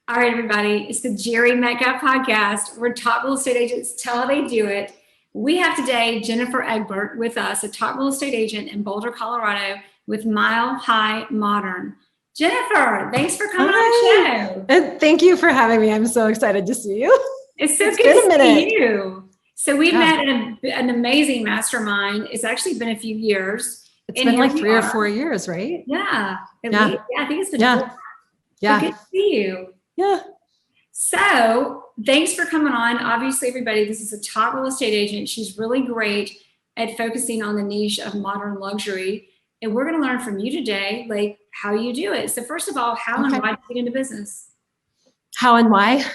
All right, everybody. It's the Jere Metcalf Podcast, where top real estate agents tell how they do it. We have today Jennifer Egbert with us, a top real estate agent in Boulder, Colorado, with Mile High Modern. Jennifer, thanks for coming on the show. And thank you for having me. I'm so excited to see you. It's good to see you. So we met in an amazing mastermind. It's actually been a few years. It's been like 3 or 4 years, right? Yeah. At least. Yeah, I think it's been 4. Yeah. Good to see you. Yeah. So thanks for coming on. Obviously, everybody, this is a top real estate agent. She's really great at focusing on the niche of modern luxury. And we're going to learn from you today, like how you do it. So first of all, how and why did you get into business? How and why?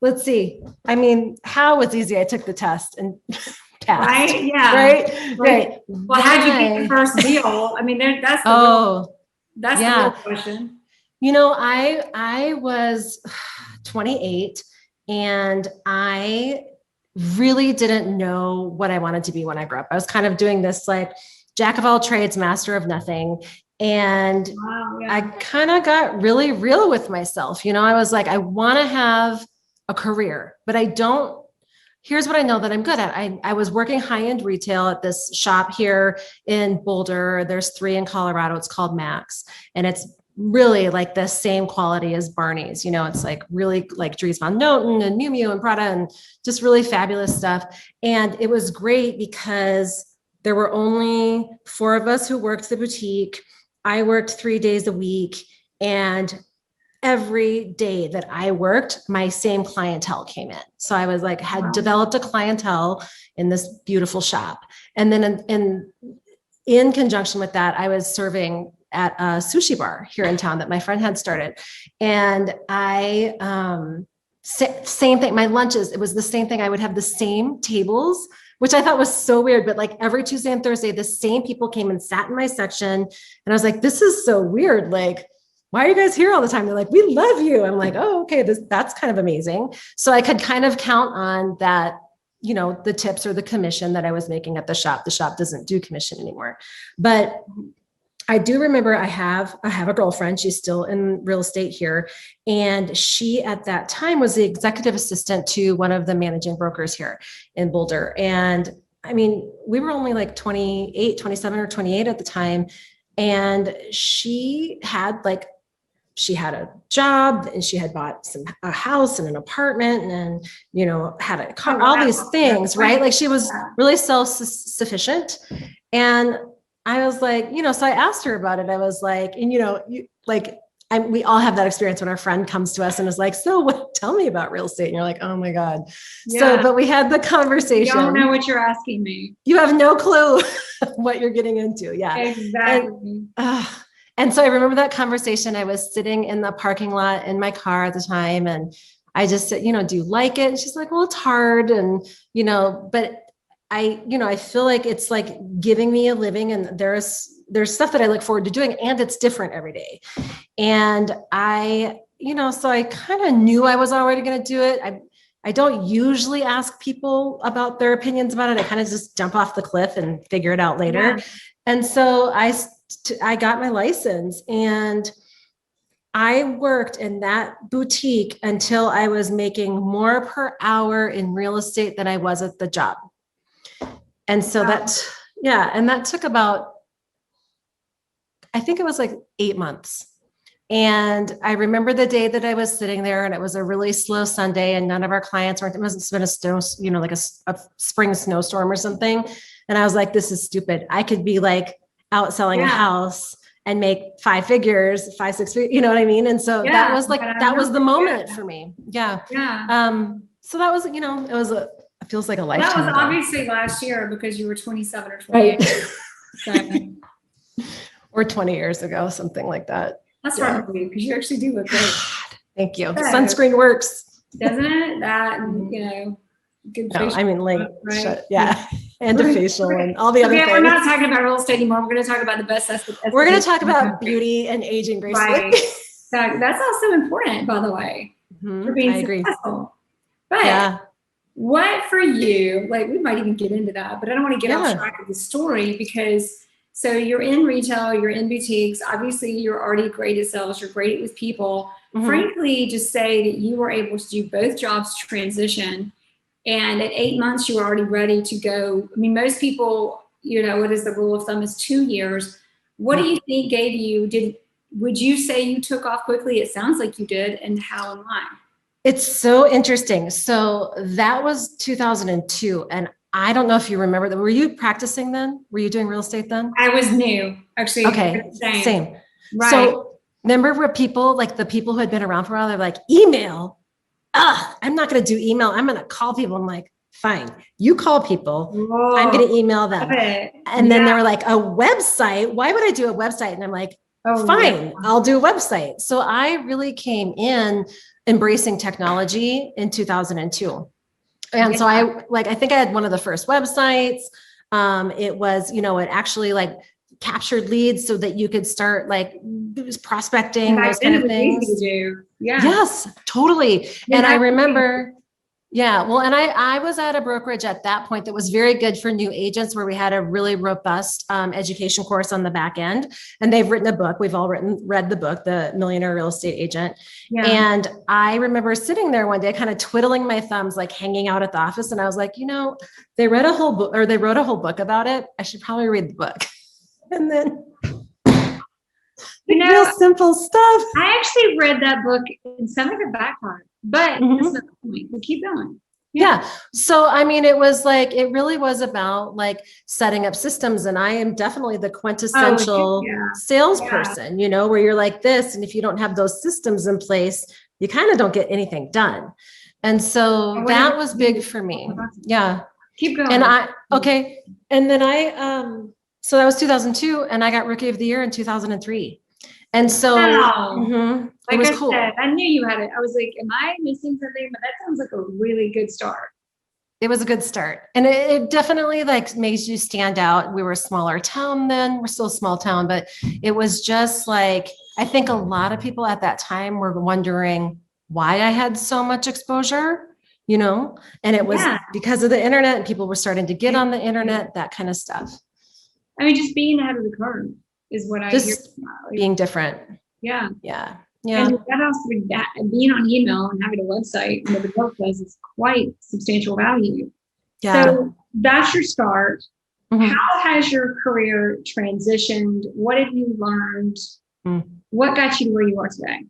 Let's see. I mean, how was easy. I took the test and passed. Right? Yeah. Right. Well, how'd you get the first deal? I mean, that's the real question. You know, I was 28 and I really didn't know what I wanted to be when I grew up. I was kind of doing this like jack of all trades, master of nothing. And I kind of got really real with myself. You know, I was like, I want to have a career, but here's what I know that I'm good at. I was working high-end retail at this shop here in Boulder. There's 3 in Colorado. It's called Max. And it's really like the same quality as Barney's. You know, it's like really like Dries Van Noten and Miu Miu and Prada and just really fabulous stuff. And it was great because there were only 4 of us who worked the boutique. I worked 3 days a week, and every day that I worked, my same clientele came in. So I was like, had developed a clientele in this beautiful shop. And then in conjunction with that, I was serving at a sushi bar here in town that my friend had started. And I, same thing, my lunches, it was the same thing. I would have the same tables, which I thought was so weird, but like every Tuesday and Thursday, the same people came and sat in my section. And I was like, this is so weird. Like, why are you guys here all the time? They're like, we love you. I'm like, oh, okay, that's kind of amazing. So I could kind of count on that, you know, the tips or the commission that I was making at the shop. The shop doesn't do commission anymore, but I do remember I have a girlfriend. She's still in real estate here. And she at that time was the executive assistant to one of the managing brokers here in Boulder. And I mean, we were only like 27 or 28 at the time. And she had a job and she had bought a house and an apartment and, you know, had a car, all these things, right? Like she was really self-sufficient. And I was like, you know, so I asked her about it. I was like, and, you know, we all have that experience when our friend comes to us and is like, so tell me about real estate. And you're like, oh my God. Yeah. So, but we had the conversation. You don't know what you're asking me. You have no clue what you're getting into. Yeah. Exactly. And so I remember that conversation. I was sitting in the parking lot in my car at the time. And I just said, you know, do you like it? And she's like, well, it's hard. And, you know, but I feel like it's like giving me a living, and there's stuff that I look forward to doing, and it's different every day. And so I kind of knew I was already going to do it. I don't usually ask people about their opinions about it. I kind of just jump off the cliff and figure it out later. Yeah. And so I got my license, and I worked in that boutique until I was making more per hour in real estate than I was at the job. And so that took about, I think it was like 8 months. And I remember the day that I was sitting there, and it was a really slow Sunday, and none of our clients it must have been a snow, you know, like a spring snowstorm or something. And I was like, this is stupid. I could be like out selling a house and make 5 figures, 5, 6 figures, you know what I mean? And so that was like, that was the moment for me. Yeah. Yeah. So that was, you know, it feels like a lifetime. That was obviously last year because you were 27 or 28. Right. Or 20 years ago, something like that. That's right for you, because you actually do look great. Thank you. So, sunscreen works. Doesn't it? That, and, you know, good facial. I mean, like, right? And a facial and all the other things. We're not talking about real estate anymore. We're going to talk about the best. We're going to talk about beauty and aging gracefully. Right. That's also important, by the way, for being successful. But what for you, like, we might even get into that, but I don't want to get off track of the story, because So you're in retail, you're in boutiques. Obviously, you're already great at sales. You're great with people. Mhm. Frankly, just say that you were able to do both jobs transition. And at 8 months, you were already ready to go. I mean, most people, what is the rule of thumb is 2 years. What do you think gave you, would you say you took off quickly? It sounds like you did. And how and why? It's so interesting. So that was 2002. And I don't know if you remember that. Were you practicing then? Were you doing real estate then? I was new, actually. Okay, same. Right. So remember where people, like the people who had been around for a while, they're like, email. I'm not going to do email. I'm going to call people. I'm like, fine. You call people. Whoa. I'm going to email them. And then they were like, a website? Why would I do a website? And I'm like, fine, I'll do a website. So I really came in embracing technology in 2002. And so I think I had one of the first websites. It was, it actually like captured leads so that you could start like prospecting, those kind of things. Easy to do. Yeah. Yes, totally. And I remember, and I was at a brokerage at that point that was very good for new agents, where we had a really robust education course on the back end. And they've written a book. We've all read the book, The Millionaire Real Estate Agent. Yeah. And I remember sitting there one day, kind of twiddling my thumbs, like hanging out at the office. And I was like, they read a whole book, or they wrote a whole book about it. I should probably read the book. And then real simple stuff. I actually read that book and some of it backfired, but that's not the point. We'll keep going. Yeah. So, I mean, it was like, it really was about like setting up systems. And I am definitely the quintessential salesperson, where you're like this. And if you don't have those systems in place, you kind of don't get anything done. And so that was big for me. Yeah. Keep going. And And then so that was 2002, and I got Rookie of the Year in 2003. And so it was cool. I knew you had it. I was like, am I missing something? But that sounds like a really good start. It was a good start. And it definitely like makes you stand out. We were a smaller town then. We're still a small town, but it was just like, I think a lot of people at that time were wondering why I had so much exposure, and it was because of the internet, and people were starting to get on the internet, that kind of stuff. I mean, just being ahead of the curve is what I hear. Just being different. Yeah. Yeah. And that also, being on email and having a website and the work does is quite substantial value. Yeah. So that's your start. How has your career transitioned? What have you learned? What got you to where you are today?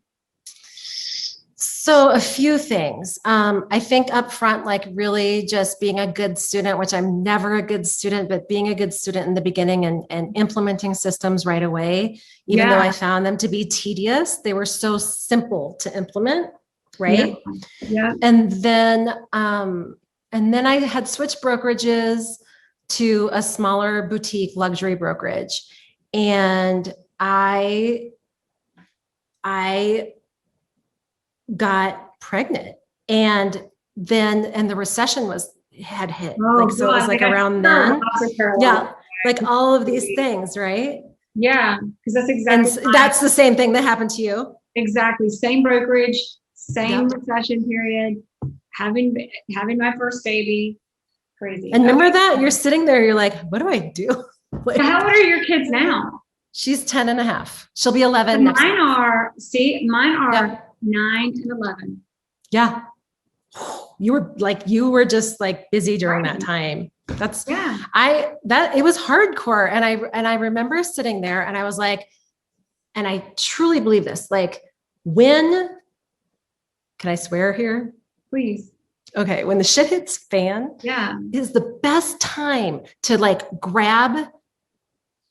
So a few things. I think up front, like really just being a good student, which I'm never a good student, but being a good student in the beginning and implementing systems right away, even though I found them to be tedious, they were so simple to implement. Right. Yeah. And then I had switched brokerages to a smaller boutique luxury brokerage. And I got pregnant, and the recession had hit. So it was like around then. Yeah. Like all of these things, right? Yeah. Because that's exactly. And that's the same thing that happened to you. Exactly. Same brokerage, same recession period, having my first baby. Crazy. And remember that you're sitting there, you're like, what do I do? Like, how old are your kids now? She's 10 and a half. She'll be 11. Mine are 9 and 11. Yeah. You were just like busy during that time. It was hardcore. And I remember sitting there and I was like, and I truly believe this, like can I swear here? Please. Okay. When the shit hits fan, is the best time to like grab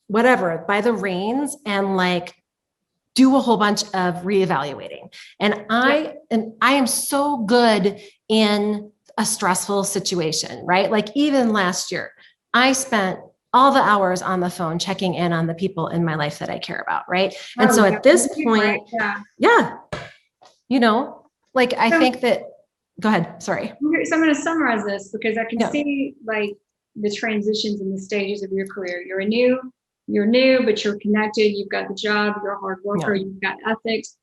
whatever by the reins and like do a whole bunch of reevaluating. And I am so good in a stressful situation, right? Like even last year, I spent all the hours on the phone checking in on the people in my life that I care about, right? And so at this point, I think that, go ahead, sorry. So I'm going to summarize this because I can see like the transitions and the stages of your career. You're new, but you're connected. You've got the job. You're a hard worker. You've got ethics,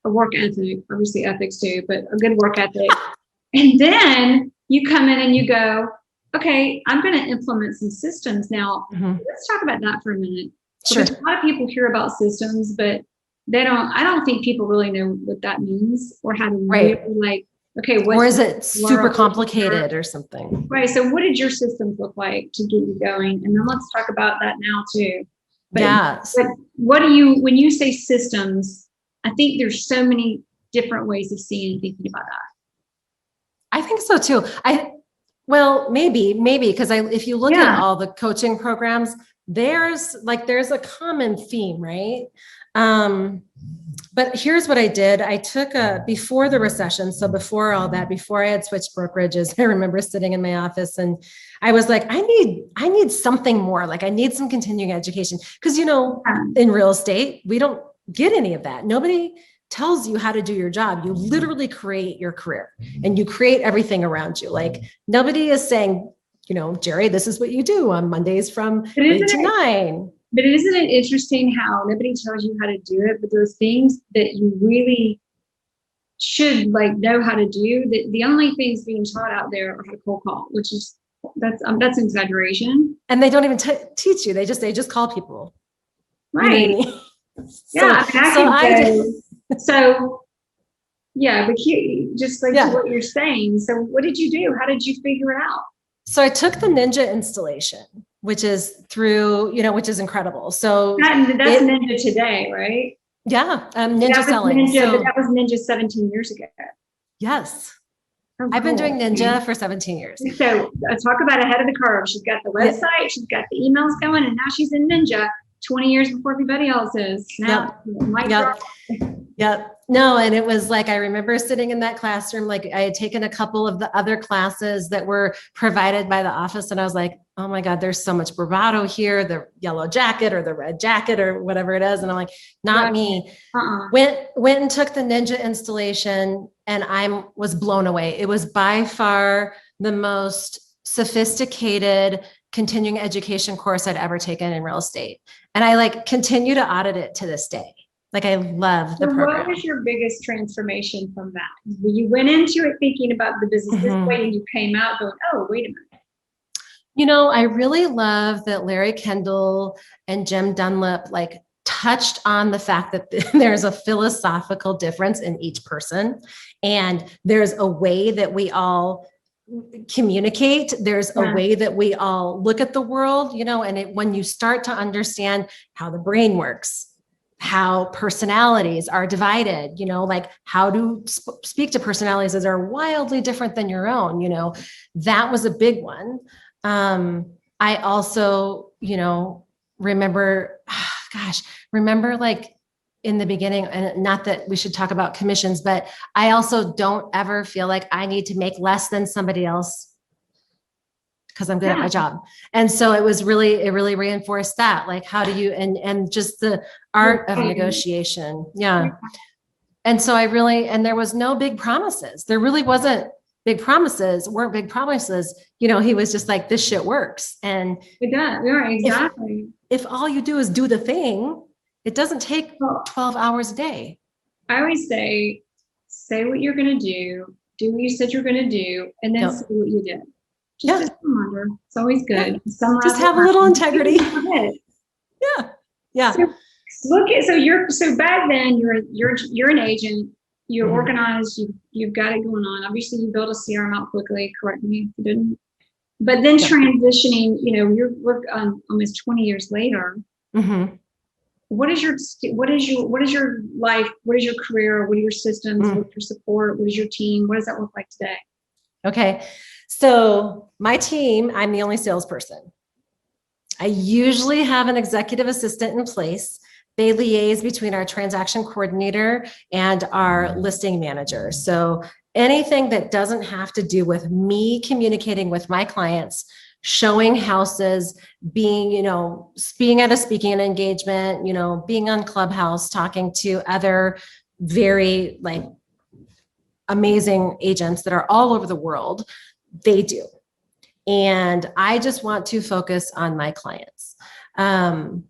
a work ethic, obviously ethics too, but a good work ethic. And then you come in and you go, okay, I'm going to implement some systems. Now, let's talk about that for a minute. Sure. Because a lot of people hear about systems, but I don't think people really know what that means or how to really like, okay, or is it super complicated or something? Right. So what did your systems look like to get you going? And then let's talk about that now too. But what do you, when you say systems, I think there's so many different ways of seeing and thinking about that. I think so too. Well, maybe, because if you look at all the coaching programs, there's a common theme, right? But here's what I did. I took before the recession. So before all that, before I had switched brokerages, I remember sitting in my office and I was like, I need something more. Like I need some continuing education. Cause in real estate, we don't get any of that. Nobody tells you how to do your job. You literally create your career and you create everything around you. Like nobody is saying, Jere, this is what you do on Mondays from 8 to 9. But isn't it interesting how nobody tells you how to do it, but there's things that you really should know how to do. The only things being taught out there are how to cold call, which is that's an exaggeration. And they don't even teach you. They just call people. Right. Yeah. But just to what you're saying. So what did you do? How did you figure it out? So I took the Ninja installation, which is which is incredible. So that's Ninja today, right? Yeah. Ninja selling. But that was Ninja 17 years ago. Yes. Oh, I've been doing Ninja for 17 years. So talk about ahead of the curve. She's got the website, she's got the emails going, and now she's in Ninja 20 years before everybody else is. Now, Yep. No, and it was like, I remember sitting in that classroom, like I had taken a couple of the other classes that were provided by the office. And I was like, oh my God, there's so much bravado here, the yellow jacket or the red jacket or whatever it is. And I'm like, not me. Went and took the Ninja installation and I was blown away. It was by far the most sophisticated continuing education course I'd ever taken in real estate. And I continue to audit it to this day. I love the program. What was your biggest transformation from that? You went into it thinking about the business this way and you came out going, oh, wait a minute. I really love that Larry Kendall and Jim Dunlap touched on the fact that there's a philosophical difference in each person. And there's a way that we all communicate. There's a way that we all look at the world, and when you start to understand how the brain works, how personalities are divided, how to speak to personalities that are wildly different than your own, that was a big one. I also, remember in the beginning, and not that we should talk about commissions, but I also don't ever feel like I need to make less than somebody else because I'm good at my job. And so it really reinforced that, how do you, and just the art of negotiation. Yeah. And so and there was no big promises. There really weren't big promises. He was just like, this shit works. And it does. Yeah, exactly. If all you do is do the thing, it doesn't take 12 hours a day. I always say what you're going to do what you said you're going to do, and then say what you did. Just a reminder. It's always good. Yeah. Just have a little integrity. Yeah. So back then you're an agent, you're organized, you've got it going on. Obviously you built a CRM out quickly, correct me if you didn't. But then transitioning, we're almost 20 years later. Mm-hmm. What is your life? What is your career? What are your systems? What is your support? What is your team? What does that look like today? Okay. So my team, I'm the only salesperson. I usually have an executive assistant in place. They liaise between our transaction coordinator and our listing manager. So anything that doesn't have to do with me communicating with my clients, showing houses, being at a speaking engagement, being on Clubhouse, talking to other very amazing agents that are all over the world, they do. And I just want to focus on my clients. And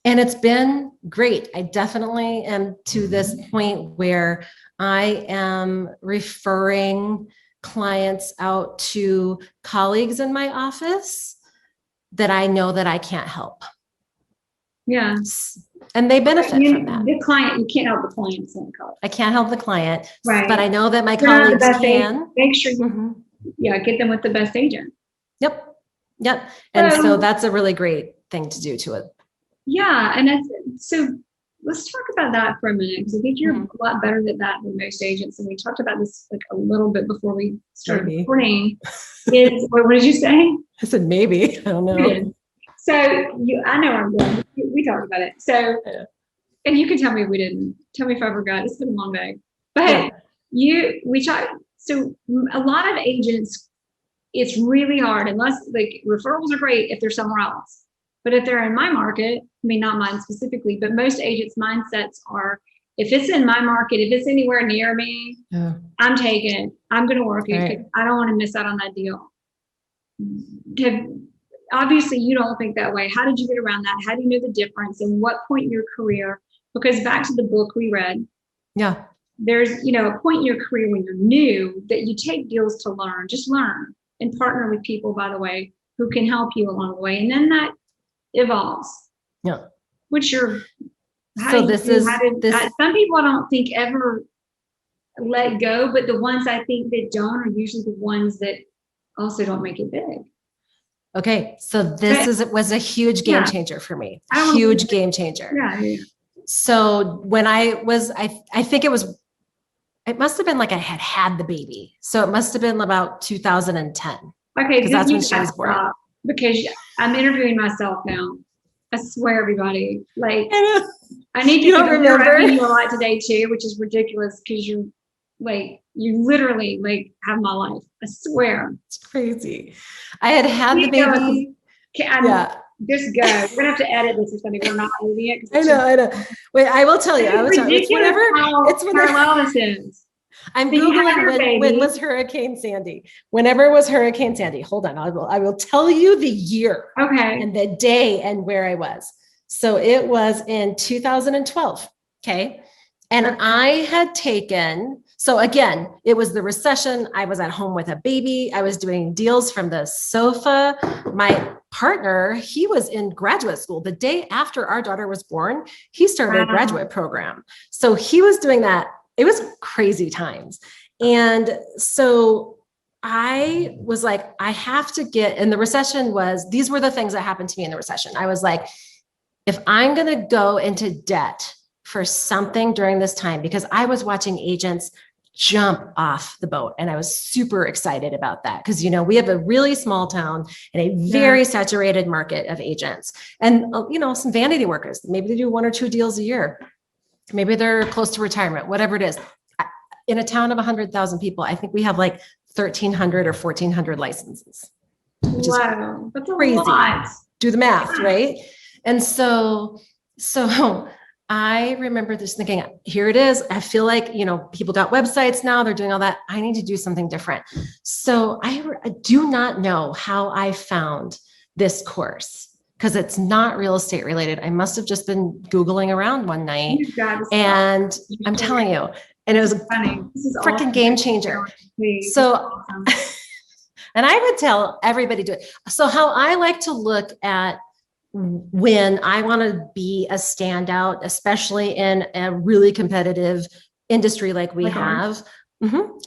it's been great. I definitely am to this point where I am referring clients out to colleagues in my office that I know that I can't help. Yeah. And they benefit from that. The client, you can't help the client. I can't help the client, right. But I know that my colleagues can. Make sure you get them with the best agent. Yep. And so that's a really great thing to do to it. Yeah. And so let's talk about that for a minute, because I think you're a lot better at that than most agents. And we talked about this like a little bit before we started recording. What did you say? I said maybe. I don't know. So I know I'm going. We talked about it. So, and you can tell me if we didn't. Tell me if I forgot. It's been a long day. But we talked. So a lot of agents, it's really hard unless like referrals are great if they're somewhere else. But if they're in my market, I mean, not mine specifically, but most agents' mindsets are, if it's in my market, if it's anywhere near me, I'm taking it. I'm going to work it because I don't want to miss out on that deal. Obviously, you don't think that way. How did you get around that? How do you know the difference? And what point in your career? Because back to the book we read, there's a point in your career when you're new that you take deals to learn. Just learn and partner with people, by the way, who can help you along the way, and then that evolves. What's your? Some people I don't think ever let go, but the ones I think that don't are usually the ones that also don't make it big. Okay, so this was a huge game changer for me. Huge game changer. Yeah. So when I think it must have been like I had the baby. So it must have been about 2010. Okay, because that's when she was born. Because I'm interviewing myself now. I swear, everybody. Like, I need to remember you a lot today too, which is ridiculous because you literally like have my life. I swear. It's crazy. I had the baby. Just go. We're gonna have to edit this or something. We're not editing it. I know. Wait, I will tell you. It's whatever. It's whatever this is. I'm Googling when was Hurricane Sandy. Whenever it was Hurricane Sandy. Hold on. I will tell you the year. Okay. And the day and where I was. So it was in 2012. Okay. And I had taken, so again, it was the recession. I was at home with a baby. I was doing deals from the sofa. My partner, he was in graduate school. The day after our daughter was born, he started a graduate program. So he was doing that. It was crazy times. And so I was like, I have to and the recession these were the things that happened to me in the recession. I was like, if I'm going to go into debt for something during this time, because I was watching agents jump off the boat and I was super excited about that. Because, we have a really small town and a very saturated market of agents and, some vanity workers. Maybe they do 1 or 2 deals a year. Maybe they're close to retirement, whatever it is. In a town of 100,000 people, I think we have like 1,300 or 1,400 licenses. Which is that's crazy. A lot. Do the math, right? And so I remember just thinking, here it is. I feel like, people got websites now, they're doing all that. I need to do something different. So I do not know how I found this course because it's not real estate related. I must have just been Googling around one night and I'm telling you, and it was a freaking game changer. So, awesome. And I would tell everybody to do it. So how I like to look at when I want to be a standout, especially in a really competitive industry like we have,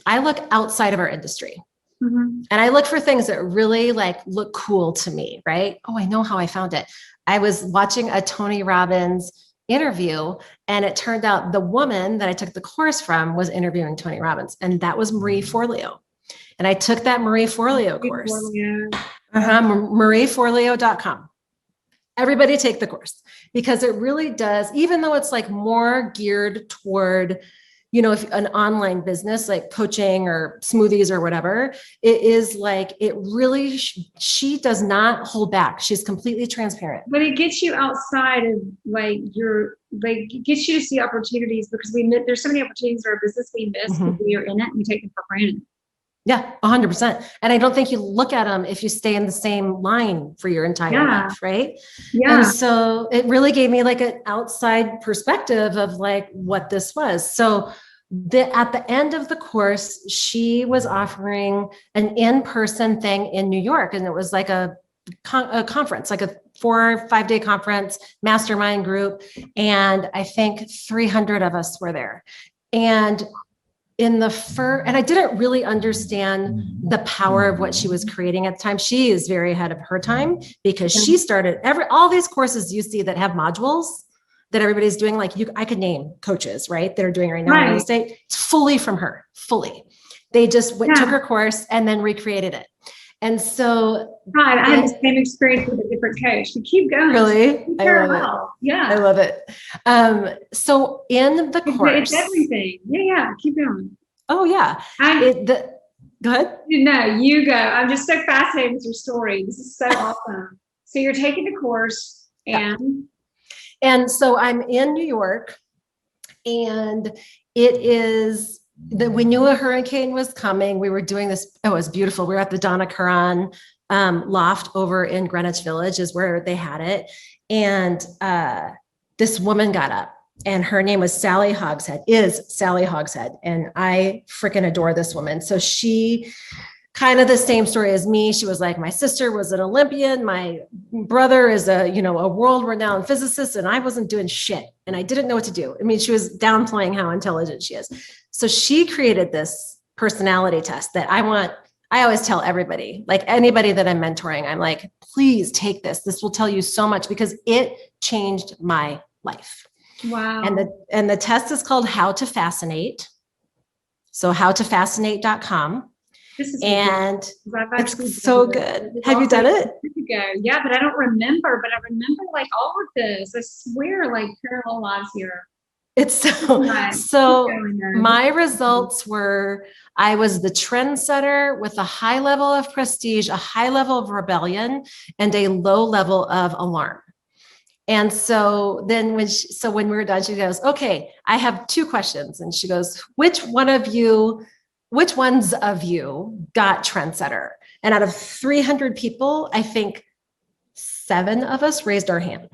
I look outside of our industry. And I look for things that really look cool to me, right? Oh, I know how I found it. I was watching a Tony Robbins interview and it turned out the woman that I took the course from was interviewing Tony Robbins, and that was Marie Forleo. And I took that Marie Forleo course. MarieForleo.com. Everybody take the course because it really does, even though it's more geared toward, if an online business like coaching or smoothies or whatever, it is it really, she does not hold back. She's completely transparent. But it gets you outside of it gets you to see opportunities because there's so many opportunities in our business we miss because we are in it and we take them for granted. Yeah, 100%. And I don't think you look at them if you stay in the same line for your entire life, right? Yeah. And so it really gave me an outside perspective of what this was. So at the end of the course, she was offering an in-person thing in New York. And it was a conference, a 4 or 5 day conference, mastermind group. And I think 300 of us were there. And and I didn't really understand the power of what she was creating at the time. She is very ahead of her time because she started all these courses you see that have modules that everybody's doing. Like I could name coaches, right, that are doing right now in real estate. It's fully from her, fully. They just took her course and then recreated it. And so I had the same experience with a different coach. So keep going. Really? I love it. Yeah. I love it. So in the course. It's everything. Yeah. Keep going. Oh yeah. Go ahead. No, you go. I'm just so fascinated with your story. This is so awesome. So you're taking the course and so I'm in New York, and it is that we knew a hurricane was coming. We were doing this. Oh, it was beautiful. We were at the Donna Karan loft over in Greenwich Village is where they had it. And this woman got up, and her name was Sally Hogshead. And I freaking adore this woman. So she kind of the same story as me. She was like, my sister was an Olympian. My brother is a world-renowned physicist, and I wasn't doing shit. And I didn't know what to do. I mean, she was downplaying how intelligent she is. So she created this personality test that I always tell everybody, like anybody that I'm mentoring, I'm like, please take this. This will tell you so much because it changed my life. Wow. And the test is called How to Fascinate. So howtofascinate.com. This is it's so good. Have you done it? Yeah, but I don't remember. But I remember like all of this. I swear, like parallel lives here. It's so my results were, I was the trendsetter with a high level of prestige, a high level of rebellion, and a low level of alarm. And so then when we were done, she goes, okay, I have 2 questions. And she goes, which ones of you got trendsetter? And out of 300 people, I think 7 of us raised our hand.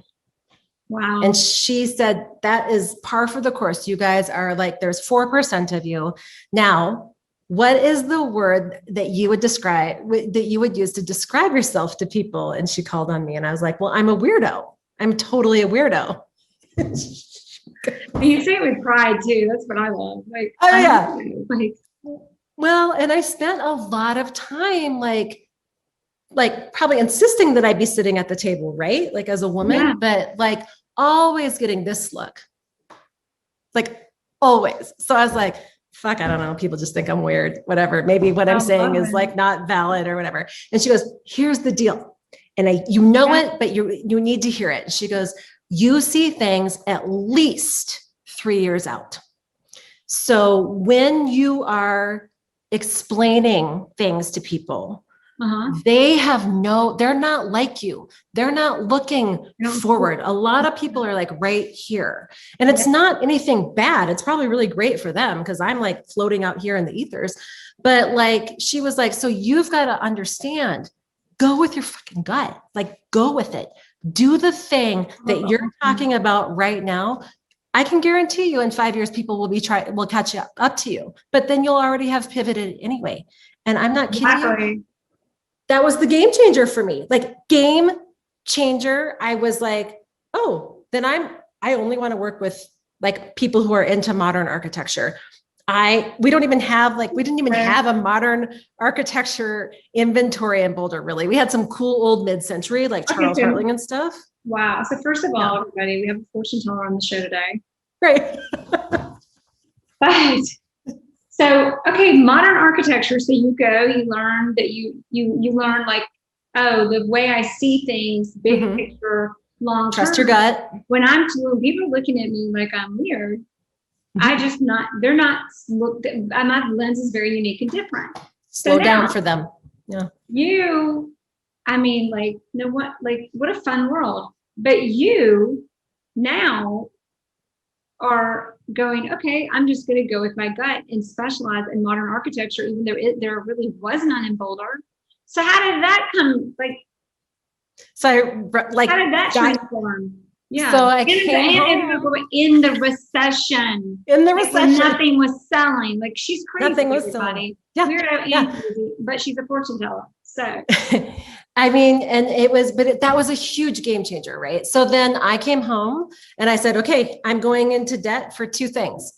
Wow. And she said, that is par for the course. You guys are like, there's 4% of you. Now, what is the word that you would use to describe yourself to people? And she called on me, and I was like, well, I'm a weirdo. I'm totally a weirdo. You say it with pride too. That's what I love. Like, oh yeah. Well, and I spent a lot of time like probably insisting that I be sitting at the table, right? Like as a woman, but like always getting this look, like always. So I was like, fuck, I don't know. People just think I'm weird, whatever. Maybe what I'm saying is like not valid or whatever. And she goes, here's the deal. And it, but you need to hear it. And she goes, you see things at least 3 years out. So when you are explaining things to people, they're not like you. They're not looking forward. A lot of people are like right here, and it's not anything bad. It's probably really great for them because I'm like floating out here in the ethers. But like, she was like, so you've got to understand, go with your fucking gut, like go with it. Do the thing that you're talking about right now. I can guarantee you in 5 years, people will catch up to you, but then you'll already have pivoted anyway. And I'm not kidding you. That was the game changer for me. Like game changer. I was like, oh, then I only want to work with like people who are into modern architecture. We didn't even have a modern architecture inventory in Boulder, really. We had some cool old mid-century, like Charles Hartling and stuff. Wow. So first of all, everybody, we have a fortune teller on the show today. Right. But so, okay, modern architecture. So you go, you learn that you learn like, oh, the way I see things, big picture, long term. Trust your gut. When people are looking at me like I'm weird, my lens is very unique and different. Slow down for them. Yeah. What a fun world. But you now are going, okay, I'm just going to go with my gut and specialize in modern architecture, even though there really was none in Boulder. So how did that come? How did that transform? Yeah. So I came in the recession. When nothing was selling. Like she's crazy. Nothing was selling. Yeah. Weirdo and crazy, but she's a fortune teller. So I mean, and that was a huge game changer, right? So then I came home and I said, okay, I'm going into debt for 2 things,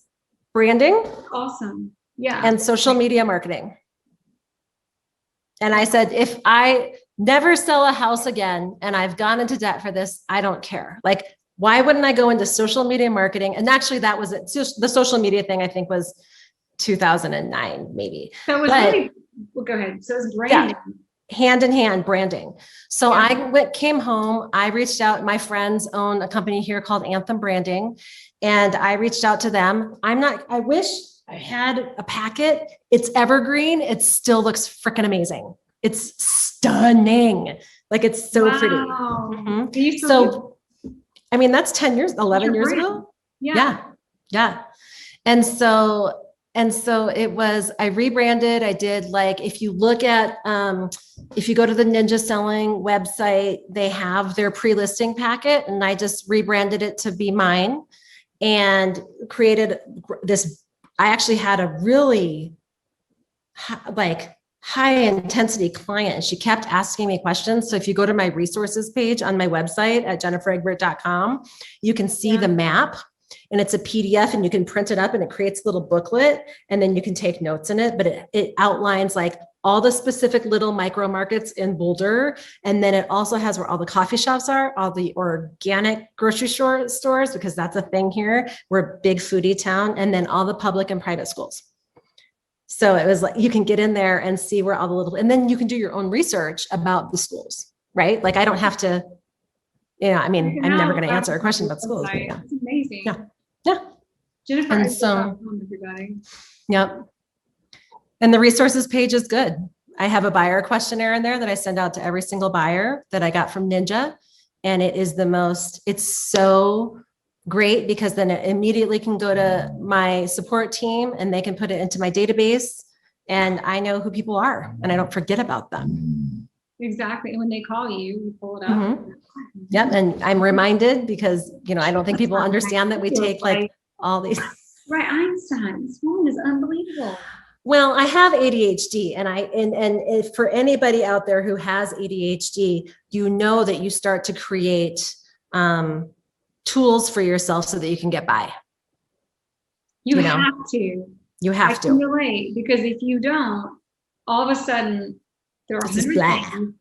branding. Awesome. Yeah. And social media marketing. And I said, if I never sell a house again and I've gone into debt for this, I don't care. Like, why wouldn't I go into social media marketing? And actually that was it. The social media thing, I think, was 2009, maybe. So it was really, well, go ahead. So it was branding. Yeah, hand in hand branding. So I came home, I reached out, my friends own a company here called Anthem Branding. And I reached out to them. I wish I had a packet. It's evergreen. It still looks freaking amazing. It's stunning. Like, it's so pretty. Mm-hmm. So, I mean, that's 10 years, 11 years ago. Yeah. And so it was, I rebranded. I did, like, if you look at, if you go to the Ninja Selling website, they have their pre-listing packet, and I just rebranded it to be mine and created this. I actually had a really high intensity client, and she kept asking me questions. So if you go to my resources page on my website at jenniferegbert.com, you can see the map, and it's a PDF, and you can print it up, and it creates a little booklet, and then you can take notes in it. But it outlines like all the specific little micro markets in Boulder. And then it also has where all the coffee shops are, all the organic grocery stores, because that's a thing here. We're a big foodie town. And then all the public and private schools. So it was like, you can get in there and see where all the little, and then you can do your own research about the schools, right? Like, I don't have to, I mean, I'm never going to answer a question about schools. But yeah. It's amazing. Yeah. Jennifer, and so, everybody. Yep. And the resources page is good. I have a buyer questionnaire in there that I send out to every single buyer that I got from Ninja. And it's so great, because then it immediately can go to my support team and they can put it into my database, and I know who people are and I don't forget about them. Exactly. And when they call you, you pull it up. Mm-hmm. Yep. And I'm reminded, because, I don't think people understand that we take like all these. Right. Einstein, this woman is unbelievable. Well, I have ADHD, and if for anybody out there who has ADHD, that you start to create tools for yourself so that you can get by. You have to. You have to. I can relate, because if you don't, all of a sudden there are things, and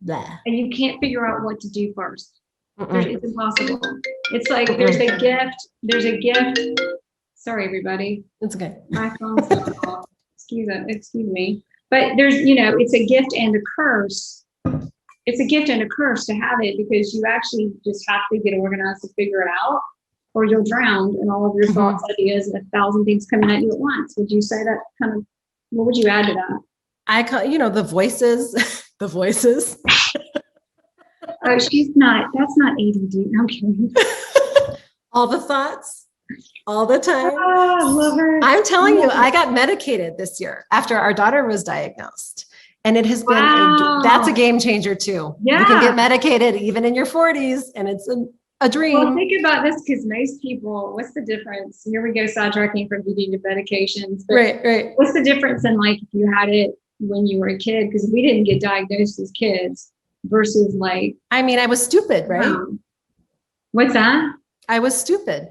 you can't figure out what to do first. It's impossible. It's like there's a gift. Sorry, everybody. It's okay. My phone's off. Excuse me. But there's, it's a gift and a curse. It's a gift and a curse to have it, because you actually just have to get organized to figure it out, or you'll drown in all of your thoughts, ideas, and 1,000 things coming at you at once. Would you say that what would you add to that? I call, the voices, the voices. Oh, that's not ADD. I'm kidding. All the thoughts. All the time. Oh, I love her. I'm telling you, I got medicated this year after our daughter was diagnosed. And it has been, that's a game changer too. Yeah. You can get medicated even in your 40s, and it's a dream. Well, think about this, because most people, what's the difference? Here we go, sidetracking from eating to medications. But right. What's the difference in, like, if you had it when you were a kid? Because we didn't get diagnosed as kids versus I was stupid, right? What's that? I was stupid.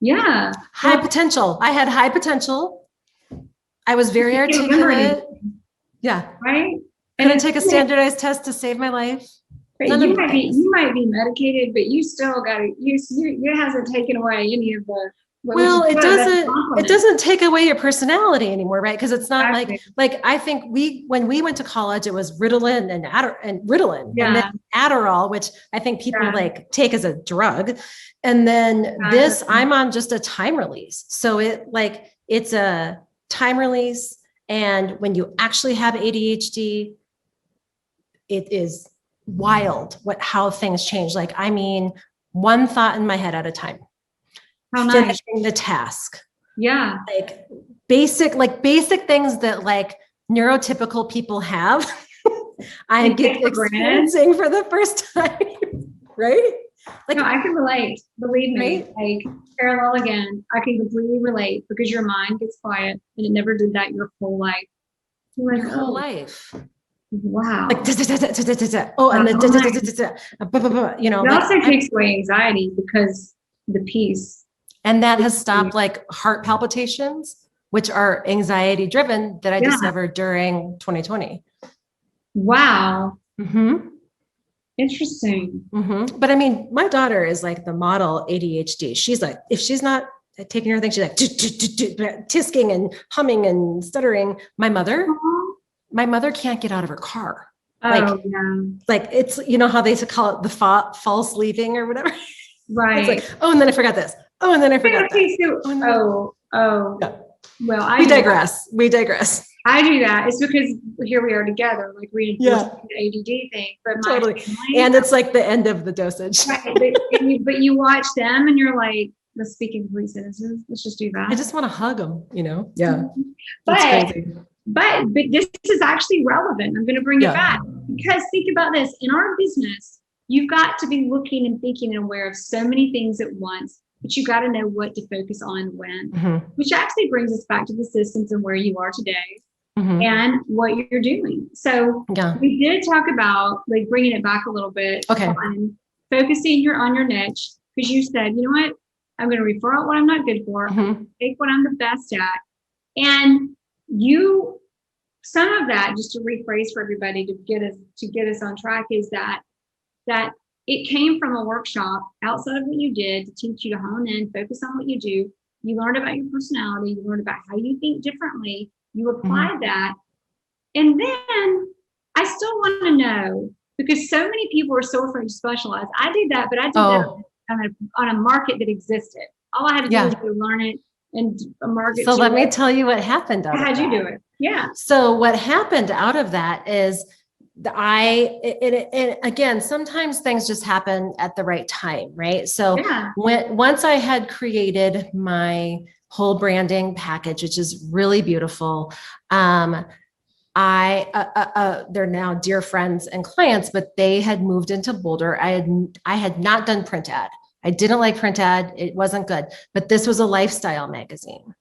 Yeah. High potential. I had high potential. I was very articulate. Yeah. Right. And I take a standardized test to save my life. You might be medicated, but you still got to it hasn't taken away any of the. Well, it doesn't take away your personality anymore, right? Because it's not like I think when we went to college, it was Ritalin and Ritalin, and then Adderall, which I think people take as a drug. And then I'm on just a time release. So it's a time release. And when you actually have ADHD, it is wild how things change. One thought in my head at a time. How nice. Finishing the task. Yeah. Basic things that neurotypical people have. I get experiencing for the first time. Right? No, I can relate. Believe me. Right? Parallel again. I can completely relate, because your mind gets quiet, and it never did that your whole life. Your whole life. Wow. Like, oh, and then, you know, It like, also takes away anxiety because the peace. and that has stopped like heart palpitations, which are anxiety driven, that I discovered during 2020. Wow. Mm-hmm. Interesting. Mm-hmm. But I mean, my daughter is like the model ADHD. She's like, if she's not taking her thing, she's like tisking and humming and stuttering. My mother can't get out of her car. Oh, yeah. Like it's, you know how they call it the false leaving or whatever. Right. It's like, oh, and then I forgot this. Oh, and then I forgot okay, that. So, Yeah. Well, we digress. We digress. I do that. It's because here we are together, like reinforcing the ADD thing. But totally. And it's like the end of the dosage. Right. But you watch them and you're like, let's speak in 3 sentences. Let's just do that. I just want to hug them, you know? Yeah. But this is actually relevant. I'm going to bring it back because think about this. In our business, you've got to be looking and thinking and aware of so many things at once, but you got to know what to focus on when, which actually brings us back to the systems and where you are today. And what you're doing. So we did talk about like bringing it back a little bit on focusing on your niche, because you said, you know what, I'm going to refer out what I'm not good for, take what I'm the best at. And some of that, just to rephrase for everybody to get us on track, is that it came from a workshop outside of what you did to teach you to hone in, focus on what you do. You learned about your personality, you learned about how you think differently. You applied that. And then I still want to know, because so many people are so afraid to specialize. I did that, but I did that on a market that existed. All I had to do was go learn it and a market. So let me tell you what happened. How'd you do it? Yeah. So what happened out of that is and again, sometimes things just happen at the right time, right? So once I had created my whole branding package, which is really beautiful. They're now dear friends and clients, but they had moved into Boulder. I had not done print ad. I didn't like print ad. It wasn't good, but this was a lifestyle magazine.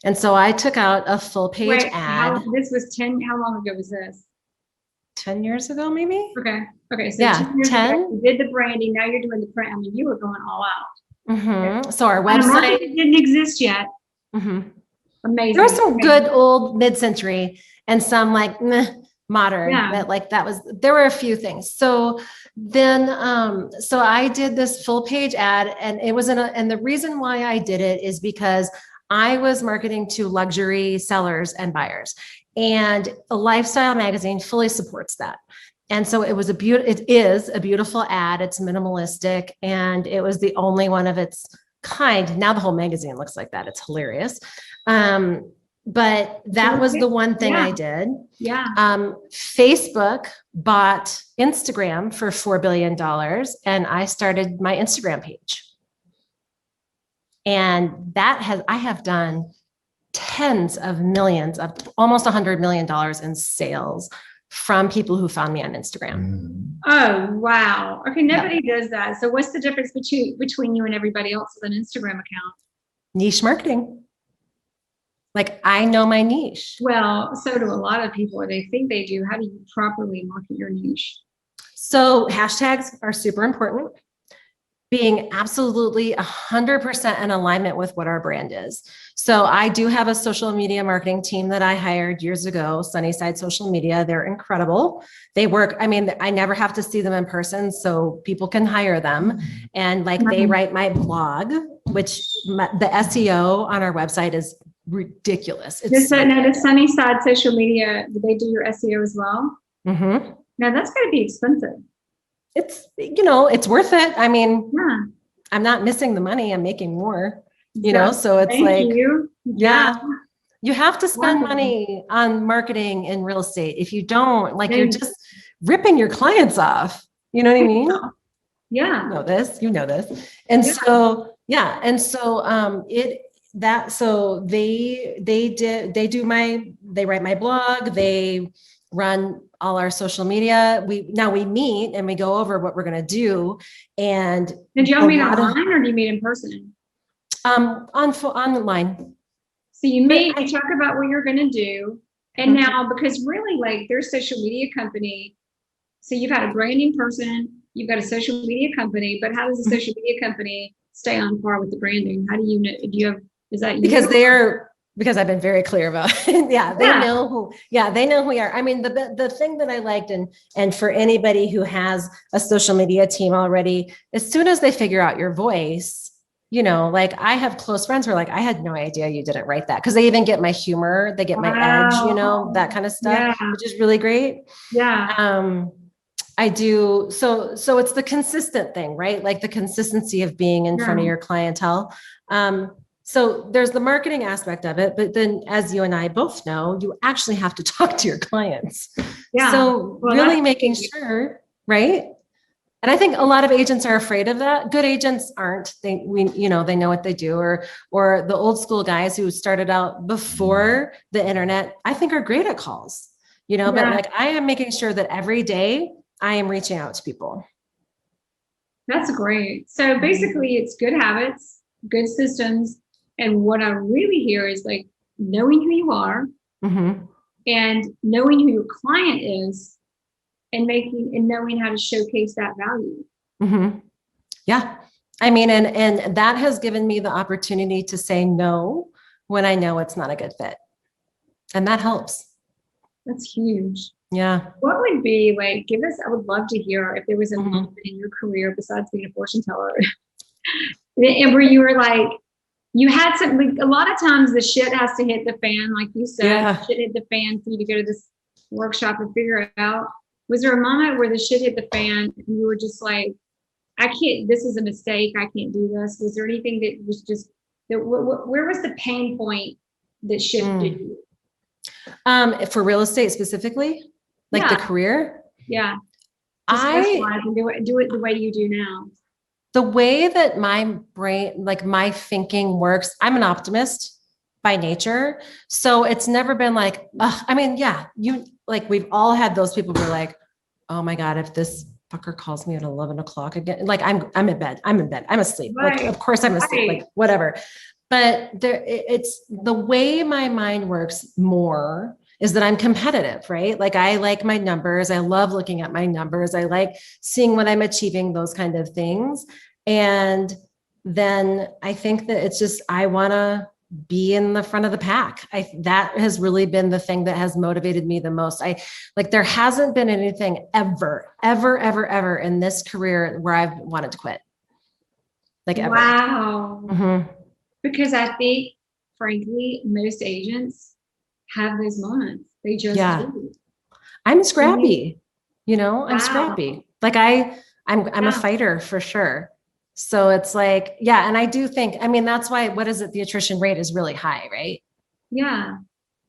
And so I took out a full page ad. How long ago was this? 10 years ago, maybe? Okay. So 10 years ago, you did the branding. Now you're doing the print. I mean, you were going all out. So our website didn't exist yet. Amazing. There was some good old mid-century and some like modern, but there were a few things. So then, so I did this full page ad, and it was and the reason why I did it is because I was marketing to luxury sellers and buyers, and a lifestyle magazine fully supports that. And so it is a beautiful ad. It's minimalistic, and it was the only one of its kind. Now the whole magazine looks like that. It's hilarious. But that was the one thing I did. Facebook bought Instagram for $4 billion, and I started my Instagram page. And I have done tens of millions, of almost $100 million in sales from people who found me on Instagram. Oh, wow. Okay. Nobody does that. So what's the difference between you and everybody else with an Instagram account? Niche marketing. Like, I know my niche. Well, so do a lot of people, or they think they do. How do you properly market your niche? So hashtags are super important. Being absolutely 100% in alignment with what our brand is. So I do have a social media marketing team that I hired years ago, Sunnyside Social Media. They're incredible. They work, I mean, I never have to see them in person, so people can hire them. And like they write my blog, which the SEO on our website is ridiculous. The Sunnyside Social Media, do they do your SEO as well? Mm-hmm. Now that's going to be expensive. It's, it's worth it. I mean, I'm not missing the money. I'm making more, so it's you have to spend money on marketing in real estate. If you don't, you're just ripping your clients off. You know what I mean? Yeah. You know this. And so they write my blog, they run all our social media. We meet and we go over what we're going to do. And did y'all meet online or do you meet in person? Online. So you meet, you talk about what you're going to do, And now, because really, like, their social media company, so you've had a branding person, you've got a social media company, but how does a social media company stay on par with the branding? How do you know? Do you have, is that you? Because I've been very clear about it. They know who we are. I mean, the thing that I liked, and for anybody who has a social media team already, as soon as they figure out your voice, you know, like I have close friends who are like, I had no idea you didn't write that. Cause they even get my humor, they get my edge, you know, that kind of stuff, which is really great. Yeah. I do. So it's the consistent thing, right? Like the consistency of being in front of your clientele. So there's the marketing aspect of it, but then as you and I both know, you actually have to talk to your clients. Yeah. So really making sure, right? And I think a lot of agents are afraid of that. Good agents aren't. They know what they do, or the old school guys who started out before the internet, I think are great at calls, you know, but like I am making sure that every day I am reaching out to people. That's great. So basically it's good habits, good systems. And what I really hear is like knowing who you are and knowing who your client is and knowing how to showcase that value. Yeah. I mean, and that has given me the opportunity to say no when I know it's not a good fit. And that helps. That's huge. Yeah. What would be like, I would love to hear if there was a moment in your career besides being a fortune teller and where you were like, you had something, a lot of times the shit has to hit the fan, like you said, shit hit the fan for you to go to this workshop and figure it out. Was there a moment where the shit hit the fan and you were just like, I can't, this is a mistake, I can't do this? Was there anything that was just, where was the pain point that shifted you? For real estate specifically, like the career? Yeah. I do it the way you do now. The way that my brain, like my thinking works, I'm an optimist by nature. So it's never been like, I mean, we've all had those people who are like, oh my God, if this fucker calls me at 11 o'clock again, like I'm in bed, I'm asleep. Like, of course I'm asleep, like whatever. But it's the way my mind works more is that I'm competitive, right? Like I like my numbers. I love looking at my numbers. I like seeing what I'm achieving, those kind of things. And then I think that it's just, I want to be in the front of the pack. That has really been the thing that has motivated me the most. There hasn't been anything ever in this career where I've wanted to quit. Like ever. Wow. Because I think, frankly, most agents have those moments. They just do. I'm scrappy, I'm scrappy. Like I'm a fighter for sure. So it's like, and I do think, I mean, that's why, what is it? The attrition rate is really high, right? Yeah.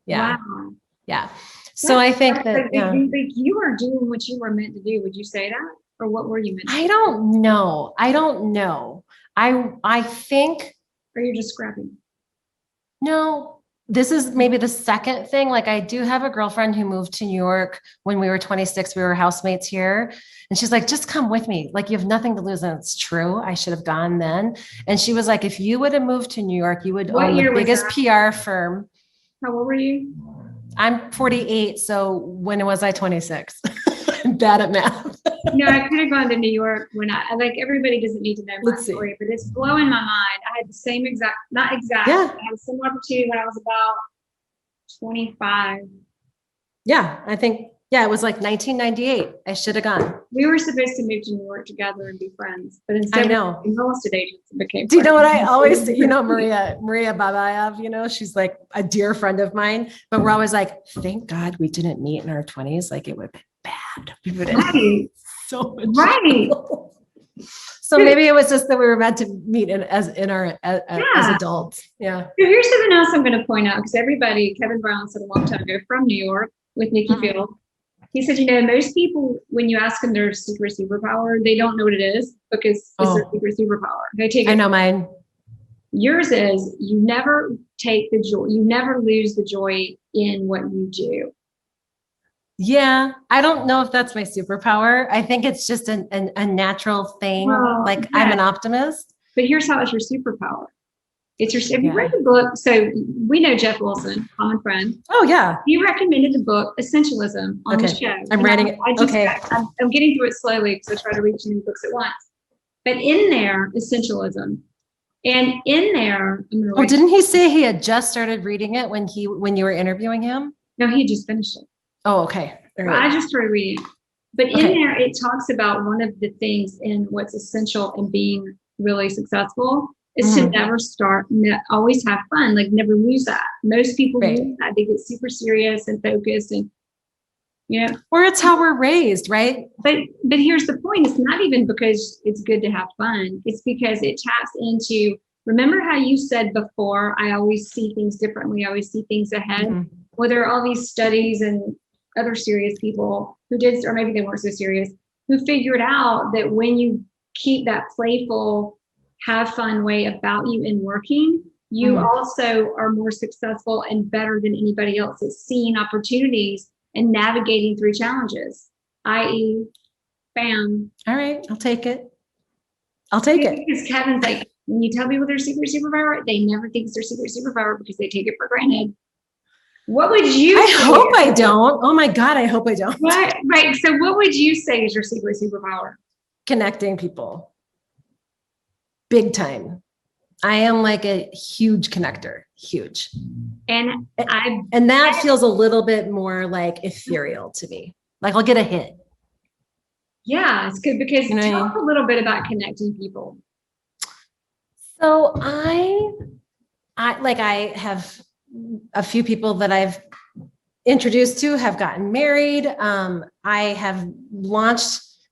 Wow. Yeah. So I think that you were doing what you were meant to do. Would you say that? Or what were you meant to do? I don't know. I think. Or you're just scrapping? No. This is maybe the second thing. Like I do have a girlfriend who moved to New York when we were 26, we were housemates here. And she's like, just come with me. Like you have nothing to lose. And it's true. I should have gone then. And she was like, if you would have moved to New York, you would own the biggest PR firm. How old were you? I'm 48. So when was I 26? I'm bad at math. No, I could have gone to New York when everybody doesn't need to know my story, but it's blowing my mind. I had the same I had a similar opportunity when I was about 25. Yeah, I think, it was like 1998. I should have gone. We were supposed to move to New York together and be friends, but instead of real estate agents became friends. Do you know what I always say? Maria Babayev, she's like a dear friend of mine, but we're always like, thank God we didn't meet in our 20s. Like it would have been bad. We would have so much. Right. So maybe it was just that we were meant to meet as adults. Yeah. So here's something else I'm going to point out, because Kevin Brown said a long time ago from New York with Nikki Field. He said, most people, when you ask them their secret superpower, they don't know what it is because it's their secret superpower. They take it. I know mine. Yours is you never take the joy. You never lose the joy in what you do. Yeah, I don't know if that's my superpower. I think it's just a natural thing. I'm an optimist. But here's how it's your superpower. Have you read the book? So we know Jeff Wilson, common friend. Oh yeah. He recommended the book Essentialism on the show. I'm writing it. I'm getting through it slowly because I try to read too many books at once. But in there, Essentialism. And in there, didn't he say he had just started reading it when you were interviewing him? No, he had just finished it. Oh, okay. Right. I just started reading it. But in there, it talks about one of the things in what's essential in being really successful is to never always have fun, like never lose that. Most people lose that. They get super serious and focused and, or it's how we're raised, right? But here's the point. It's not even because it's good to have fun. It's because it taps into, remember how you said before, I always see things differently. I always see things ahead. Well, there are all these studies and other serious people who did, or maybe they weren't so serious, who figured out that when you keep that playful, have fun way about you in working, you also are more successful and better than anybody else at seeing opportunities and navigating through challenges, i.e., bam. All right, I'll take it. Because Kevin's like, when you tell people their secret superpower, they never think it's their secret superpower because they take it for granted. What would you say? I hope I don't. Oh my God, I hope I don't. Right. So what would you say is your secret superpower? Connecting people. Big time. I am like a huge connector. Huge. And that feels a little bit more like ethereal to me. Like I'll get a hit. Yeah, it's good because tell us a little bit about connecting people. So I have a few people that I've introduced to have gotten married. I have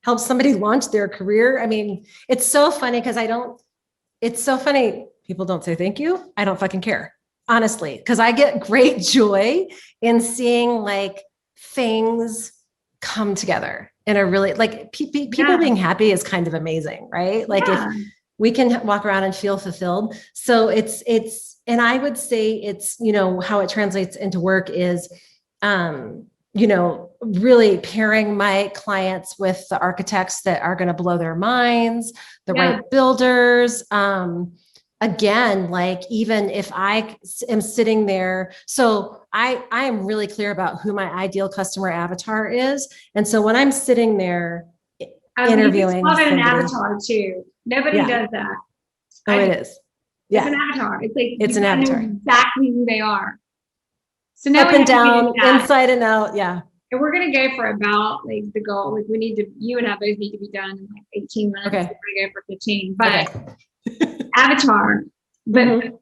helped somebody launch their career. I mean, it's so funny because it's so funny. People don't say thank you. I don't fucking care, honestly, because I get great joy in seeing like things come together in a really people being happy is kind of amazing, right? Like if we can walk around and feel fulfilled. So and I would say it's, how it translates into work is, really pairing my clients with the architects that are going to blow their minds, the right builders. Again, like even if I am sitting there, so I am really clear about who my ideal customer avatar is. And so when I'm sitting there interviewing, it's an avatar too. Nobody does that. Oh, it is. Yeah. It's an avatar. It's like it's an avatar. Exactly who they are. So now up and down, inside and out. Yeah. And we're gonna go for about like the goal. Like you and I both need to be done in like 18 minutes. Okay. We're gonna go for 15. But avatar. But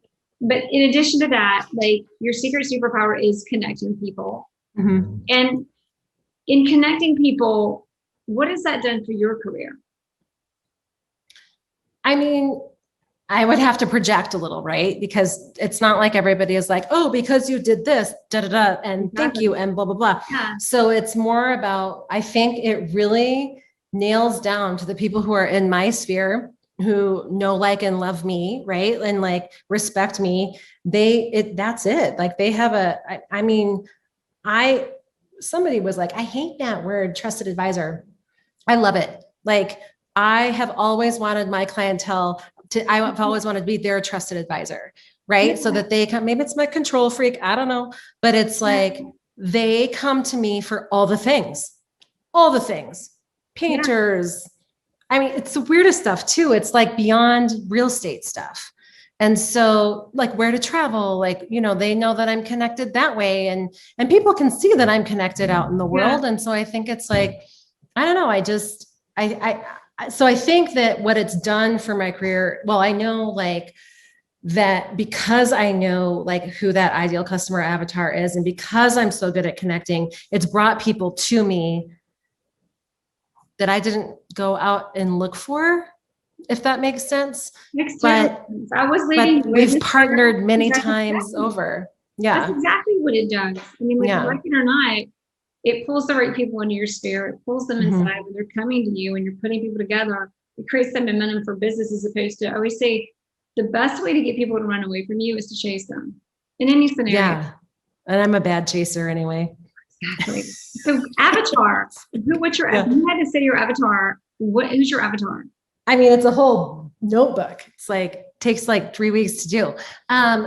in addition to that, like your secret superpower is connecting people. And in connecting people, what has that done for your career? I mean, I would have to project a little, right? Because it's not like everybody is like, oh, because you did this, and thank you, and blah, blah, blah. Yeah. So it's more about, I think it really nails down to the people who are in my sphere, who know, like, and love me, right? And like respect me. That's it. Like they have somebody was like, I hate that word, trusted advisor. I love it. Like I have always wanted my clientele I've always wanted to be their trusted advisor, right? Yeah. So that they come, maybe it's my control freak, I don't know, but it's like, they come to me for all the things, painters. I mean, it's the weirdest stuff too. It's like beyond real estate stuff. And so like where to travel, like, they know that I'm connected that way and people can see that I'm connected out in the world. Yeah. And so I think it's like, I don't know, so I think that what it's done for my career, well, I know like that because I know like who that ideal customer avatar is, and because I'm so good at connecting, it's brought people to me that I didn't go out and look for, if that makes sense. But we've partnered many times over. Yeah. That's exactly what it does. I mean, like working or not, it pulls the right people into your sphere. It pulls them inside when they're coming to you and you're putting people together. It creates that momentum for business as opposed to, I always say, the best way to get people to run away from you is to chase them in any scenario. Yeah. And I'm a bad chaser anyway. Exactly. So avatar, what's your, if you had to say your avatar, who's your avatar? I mean, it's a whole notebook. It's like takes like 3 weeks to do.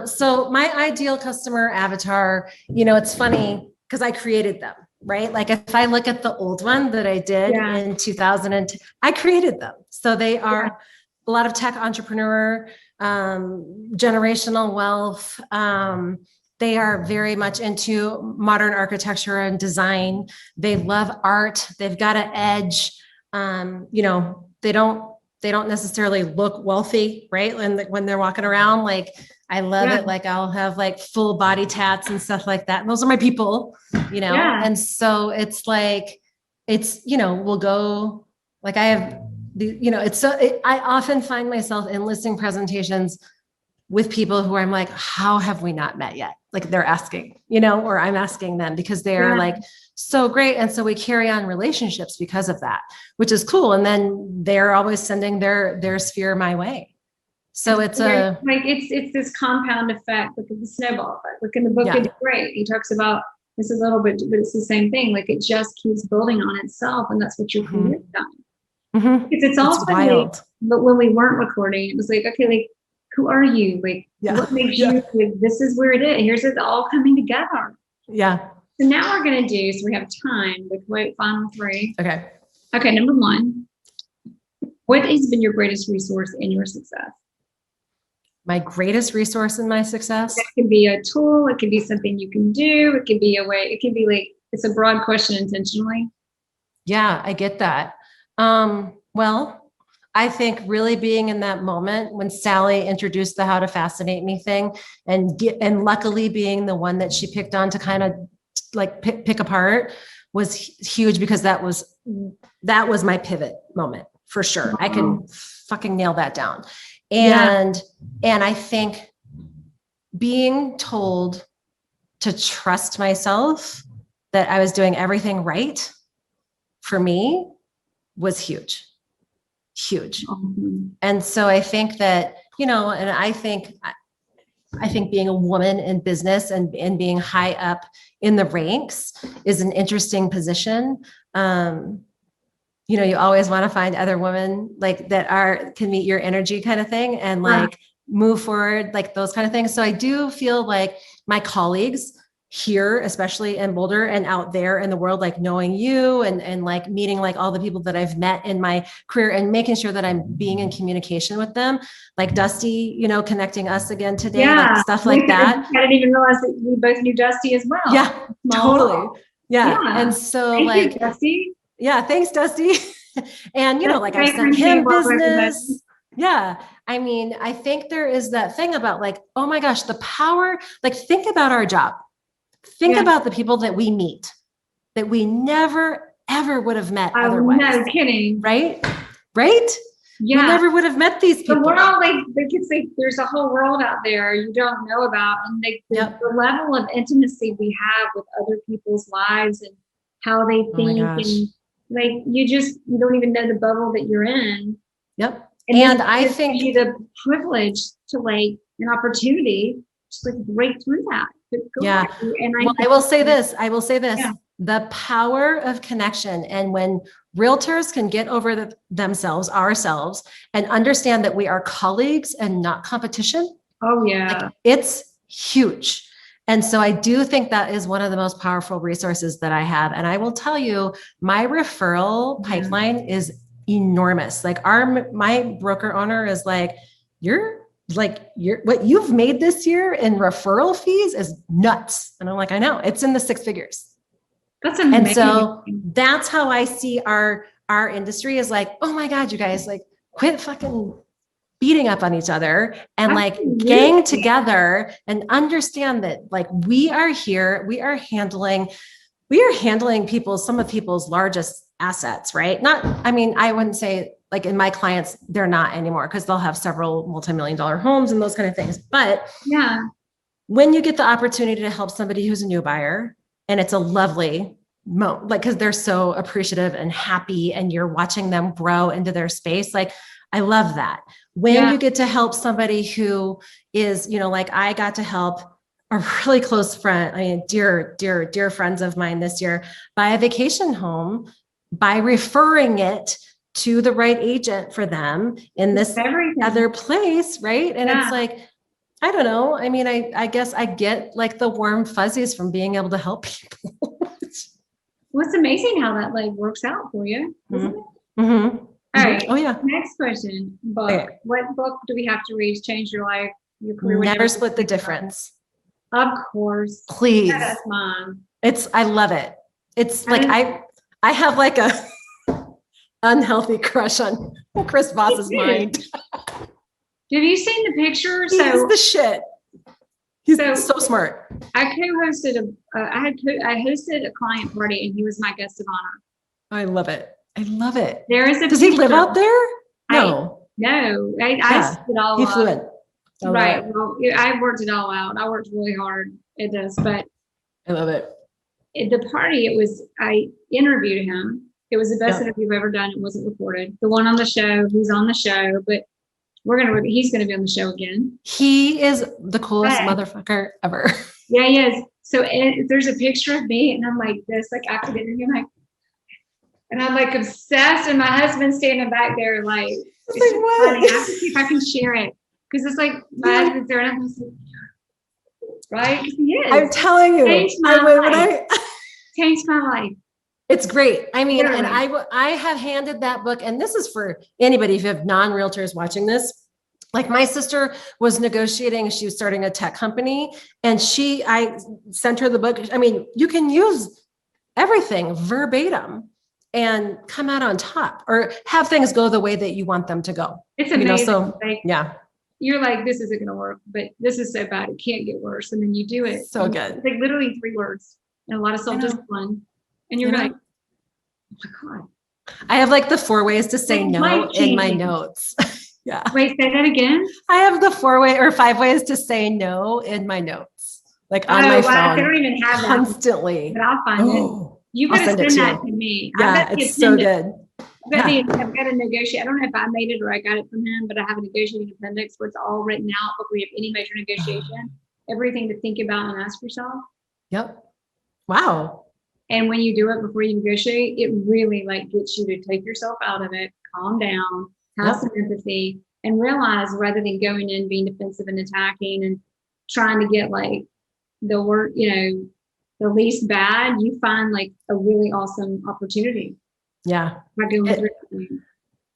So my ideal customer avatar, it's funny because I created them, right? Like if I look at the old one that I did in 2010, I created them. So they are a lot of tech entrepreneur, generational wealth. They are very much into modern architecture and design. They love art. They've got an edge. They don't necessarily look wealthy, right? When they're walking around, like I love it. Like I'll have like full body tats and stuff like that. And those are my people, And so it's like, we'll go, like I have I often find myself in listing presentations with people who I'm like, how have we not met yet? Like they're asking, or I'm asking them because they're like so great. And so we carry on relationships because of that, which is cool. And then they're always sending their sphere my way. So it's it's this compound effect. Look at the snowball effect. Look in the book, it's great. He talks about this a little bit, but it's the same thing. Like it just keeps building on itself. And that's what you're creating. Because it's also wild. Like, but when we weren't recording, it was like, okay, like, who are you? Like, what makes you, like, this is where it is. Here's it all coming together. Yeah. So now we're going to do, so we have time with final three. Okay. Okay. Number one, what has been your greatest resource in your success? My greatest resource in my success? That can be a tool. It can be something you can do. It can be a way. It can be like, it's a broad question intentionally. Yeah, I get that. Well, I think really being in that moment when Sally introduced the How to Fascinate Me thing and luckily being the one that she picked on to kind of like pick apart was huge because that was my pivot moment for sure. I can fucking nail that down. And I think being told to trust myself that I was doing everything right for me was huge. And so I think that, and I think being a woman in business and being high up in the ranks is an interesting position. You always want to find other women like that can meet your energy kind of thing and like move forward, like those kind of things. So I do feel like my colleagues here, especially in Boulder and out there in the world, like knowing you and like meeting like all the people that I've met in my career and making sure that I'm being in communication with them, like Dusty, connecting us again today, like stuff like that. I didn't even realize that we both knew Dusty as well. Yeah, totally. Yeah. And so Thank you, Dusty. Yeah, thanks, Dusty. And like I sent him business. Yeah. I mean, I think there is that thing about like, oh my gosh, the power, like think about our job. Think about the people that we meet that we never, ever would have met otherwise. No kidding. Right? Yeah. We never would have met these people. The world, there's a whole world out there you don't know about. And the level of intimacy we have with other people's lives and how they think. And like, you don't even know the bubble that you're in. Yep. And I think you the privilege to like an opportunity to like break through that. And I will say this. Yeah. The power of connection. And when realtors can get over ourselves and understand that we are colleagues and not competition. Oh yeah. Like, it's huge. And so I do think that is one of the most powerful resources that I have. And I will tell you, my referral pipeline is enormous. Like my broker owner is like, what you've made this year in referral fees is nuts. And I'm like, I know, it's in the six figures. That's amazing. And so that's how I see our industry is like, oh my God, you guys, like quit fucking beating up on each other and like gang together and understand that like we are here, we are handling some of people's largest assets, right? I wouldn't say like in my clients, they're not anymore because they'll have several multi-million-dollar homes and those kind of things. But when you get the opportunity to help somebody who's a new buyer and it's a lovely moment, like, cause they're so appreciative and happy and you're watching them grow into their space. Like, I love that. When you get to help somebody who is, like I got to help a really close friend, dear friends of mine this year buy a vacation home by referring it to the right agent for them in this other place. Right. And it's like, I don't know. I mean, I guess I get like the warm fuzzies from being able to help people. Well, it's amazing how that like works out for you, isn't it? Mm-hmm. All right. Oh yeah. Next question. Book. Okay. What book do we have to read to change your life, your career? Never Split the Difference. Of course. Please. That's mine. I love it. It's like I have like a unhealthy crush on Chris Voss's mind. Have you seen the picture? He's the shit. He's so smart. I co-hosted I hosted a client party and he was my guest of honor. I love it. I love it. Does he live out there? No. I set it all up. He flew in. Right. Well, I worked it all out. I worked really hard at this, but I love it. At the party, I interviewed him. It was the best interview I've ever done. It wasn't recorded. The one on the show, he's on the show, but he's going to be on the show again. He is the coolest motherfucker ever. Yeah, he is. So there's a picture of me and I'm like this, like after the interview, and I'm like obsessed, and my husband's standing back there like, it's like what? Funny. I have to see if I can share it. Because it's like my husband's there and I'm just like, right? He is. I'm telling you. Changed my life. It's great. I mean, literally. And I have handed that book, and this is for anybody if you have non-realtors watching this. Like my sister was negotiating, she was starting a tech company, and I sent her the book. I mean, you can use everything verbatim and come out on top, or have things go the way that you want them to go. It's amazing. Yeah. You're like, this isn't going to work, but this is so bad. It can't get worse. And then you do it. So good. It's like literally 3 words and a lot of self-discipline. And you're like, oh my God. I have like the 4 ways to say no in my notes. Yeah. Wait, say that again. I have the 5 ways to say no in my notes. Like on my phone. I don't even have that. Constantly. But I'll find it. You got to send that to me. Yeah, it's so good. I've got to negotiate. I don't know if I made it or I got it from him, but I have a negotiating appendix where it's all written out before we have any major negotiation, everything to think about and ask yourself. Yep. Wow. And when you do it before you negotiate, it really like gets you to take yourself out of it, calm down, have some empathy, and realize rather than going in being defensive and attacking and trying to get like the word, the least bad, you find like a really awesome opportunity. Yeah.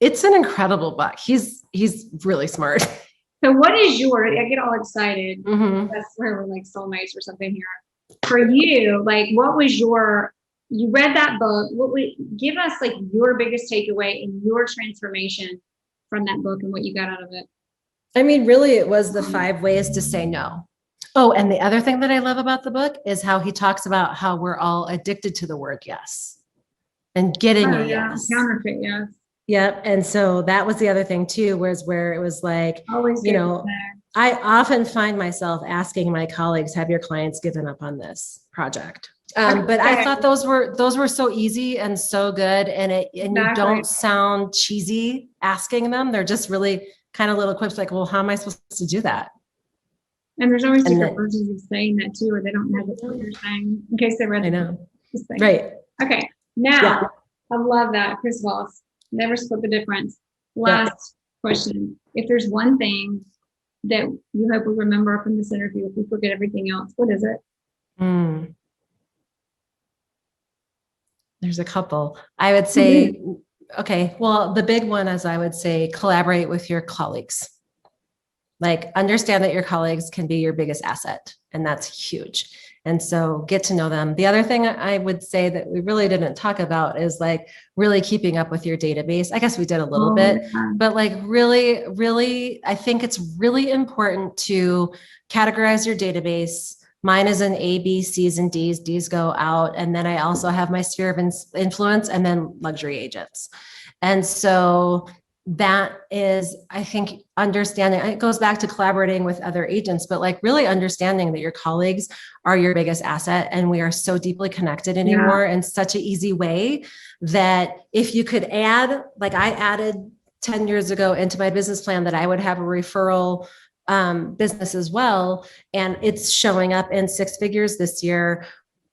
It's an incredible book. He's really smart. So what is I get all excited. Mm-hmm. That's where we're like soulmates or something here. For you, like what was you read that book, give us like your biggest takeaway and your transformation from that book and what you got out of it? I mean, really it was the 5 ways to say no. Oh, and the other thing that I love about the book is how he talks about how we're all addicted to the word yes and getting a yes. Counterfeit, yes. Yep. And so that was the other thing too, where it was like, I often find myself asking my colleagues, have your clients given up on this project? But I thought those were so easy and so good. And you don't sound cheesy asking them. They're just really kind of little quips like, well, how am I supposed to do that? And there's always different versions of saying that too, or they don't know what you're saying in case they read it. I know. Right. Okay. Now, I love that. Chris Voss, never split the difference. Last question. If there's one thing that you hope we remember from this interview, if we forget everything else, what is it? There's a couple. I would say, okay, well, the big one is I would say collaborate with your colleagues. Like understand that your colleagues can be your biggest asset, and that's huge. And so get to know them. The other thing I would say that we really didn't talk about is like really keeping up with your database. I guess we did a little bit, but like really, really, I think it's really important to categorize your database. Mine is an A, B, C's, and D's. D's go out. And then I also have my sphere of influence and then luxury agents. And so that is, I think, understanding, it goes back to collaborating with other agents, but like really understanding that your colleagues are your biggest asset. And we are so deeply connected anymore in such an easy way that if you could add, like I added 10 years ago into my business plan that I would have a referral business as well. And it's showing up in 6 figures this year.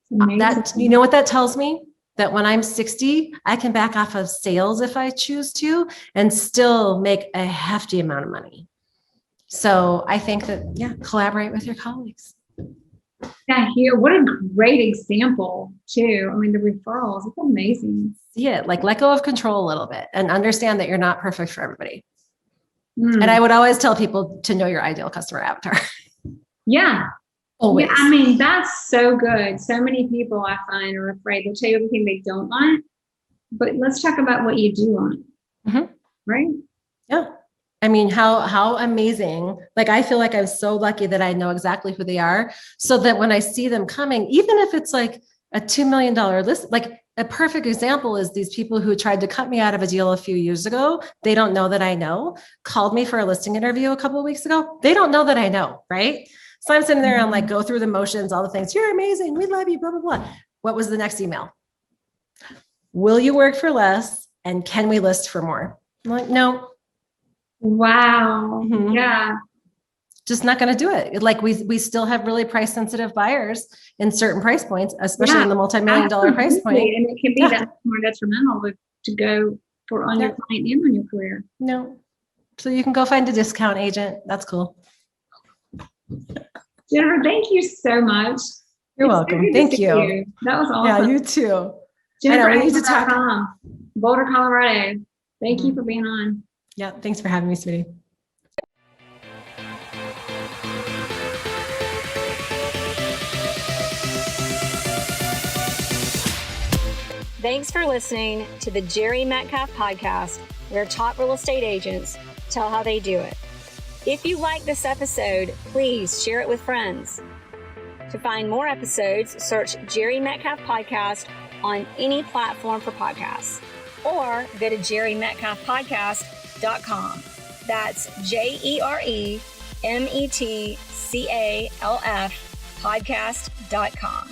That, you know what that tells me? that when I'm 60, I can back off of sales if I choose to and still make a hefty amount of money. So I think that, collaborate with your colleagues. Yeah, here, what a great example too. I mean, the referrals, it's amazing. See it, like let go of control a little bit and understand that you're not perfect for everybody. And I would always tell people to know your ideal customer avatar. Yeah. Always. Yeah, I mean, that's so good. So many people I find are afraid. They'll tell you everything they don't want, but let's talk about what you do want. Right? Yeah. I mean, how amazing. Like, I feel like I'm so lucky that I know exactly who they are, so that when I see them coming, even if it's like a $2 million list, like a perfect example is these people who tried to cut me out of a deal a few years ago. They don't know that I know, called me for a listing interview a couple of weeks ago. They don't know that I know, right? So I'm sitting there and I'm like, go through the motions, all the things. You're amazing. We love you, blah, blah, blah. What was the next email? Will you work for less? And can we list for more? I'm like, no. Wow. Yeah. Just not going to do it. Like we still have really price sensitive buyers in certain price points, especially in the multi-million-dollar price point. And it can be that more detrimental to go for on your client and on your career. No. So you can go find a discount agent. That's cool. Jennifer, thank you so much. You're welcome. Thank you. That was awesome. Yeah, you too. Jennifer, we need to talk. Boulder, Colorado. Thank you for being on. Yeah, thanks for having me, sweetie. Thanks for listening to the Jere Metcalf Podcast, where top real estate agents tell how they do it. If you like this episode, please share it with friends. To find more episodes, search Jere Metcalf Podcast on any platform for podcasts, or go to JereMetcalfPodcast.com. That's JereMetcalf podcast.com.